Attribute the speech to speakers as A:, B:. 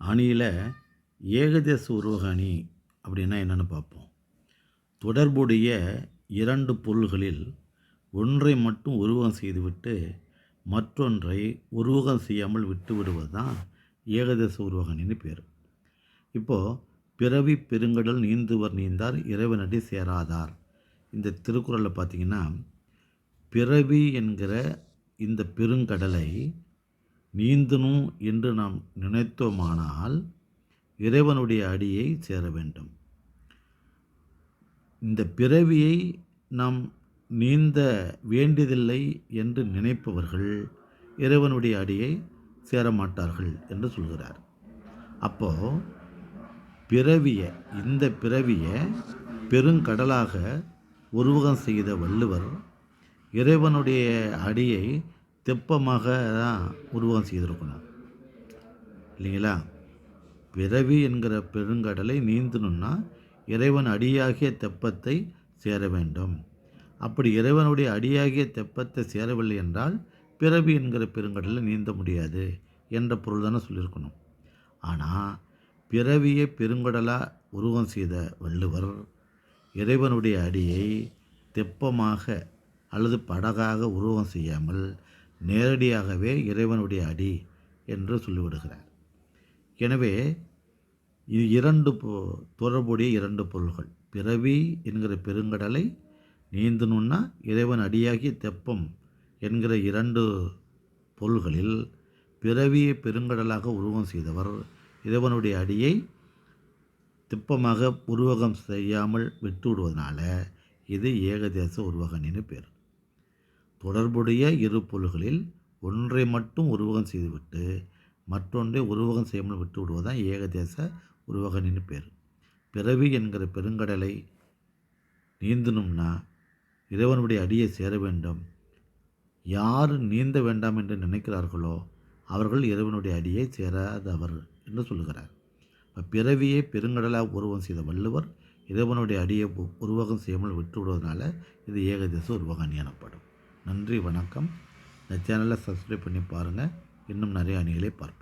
A: அணியில் ஏகதேச உருவக அணி அப்படின்னா என்னென்னு பார்ப்போம். தொடர்புடைய இரண்டு பொருள்களில் ஒன்றை மட்டும் உருவகம் செய்துவிட்டு மற்றொன்றை உருவகம் செய்யாமல் விட்டு விடுவது தான் ஏகதேச உருவக அணின்னு பேர். இப்போது பிறவி பெருங்கடல் நீந்துவர் நீந்தார் இறைவனடி சேராதார், இந்த திருக்குறளில் பார்த்திங்கன்னா, பிறவி என்கிற இந்த பெருங்கடலை நீந்தணும் என்று நாம் நினைத்தோமானால் இறைவனுடைய அடியை சேர வேண்டும். இந்த பிறவியை நாம் நீந்த வேண்டியதில்லை என்று நினைப்பவர்கள் இறைவனுடைய அடியை சேரமாட்டார்கள் என்று சொல்கிறார். அப்போது இந்த பிறவியை பெருங்கடலாக உருவகம் செய்த வள்ளுவர் இறைவனுடைய அடியை தெப்பமாக தான் உருவகம் செய்திருக்கணும், இல்லைங்களா? பிறவி என்கிற பெருங்கடலை நீந்தணுன்னா இறைவன் அடியாகிய தெப்பத்தை சேர வேண்டும். அப்படி இறைவனுடைய அடியாகிய தெப்பத்தை சேரவில்லை என்றால் பிறவி என்கிற பெருங்கடலை நீந்த முடியாது என்ற பொருள் தானே சொல்லியிருக்கணும். ஆனால் பிறவியை பெருங்கடலாக உருவம் செய்த வள்ளுவர் இறைவனுடைய அடியை தெப்பமாக அல்லது படகாக உருவகம் செய்யாமல் நேரடியாகவே இறைவனுடைய அடி என்று சொல்லிவிடுகிறார். எனவே இது தொடர்புடைய இரண்டு பொருள்கள். பிறவி என்கிற பெருங்கடலை நீந்தணுன்னா இறைவன் அடியாகிய தெப்பம் என்கிற இரண்டு பொருள்களில் பிறவியை பெருங்கடலாக உருவகம் செய்தவர் இறைவனுடைய அடியை தெப்பமாக உருவகம் செய்யாமல் விட்டு விடுவதனால இது ஏகதேச உருவக அணின்னு பேர். தொடர்புடைய இரு பொருள்களில் ஒன்றை மட்டும் உருவகம் செய்துவிட்டு மற்றொன்றை உருவகம் செய்யாமல் விட்டு விடுவதுதான் ஏகதேச உருவக அணின்னு பேர். பிறவி என்கிற பெருங்கடலை நீந்தணும்னா இறைவனுடைய அடியை சேர வேண்டும். யார் நீந்த வேண்டாம் என்று நினைக்கிறார்களோ அவர்கள் இறைவனுடைய அடியை சேராதவர் என்று சொல்லுகிறார். பிறவியை பெருங்கடலாக உருவகம் செய்த வள்ளுவர் இறைவனுடைய அடியை உருவகம் செய்யாமல் விட்டு விடுவதனால இது ஏகதேச உருவக அணி எனப்படும். நன்றி, வணக்கம். இந்த சேனலை சப்ஸ்கிரைப் பண்ணி பாருங்கள். இன்னும் நிறைய அணிகளை பார்ப்போம்.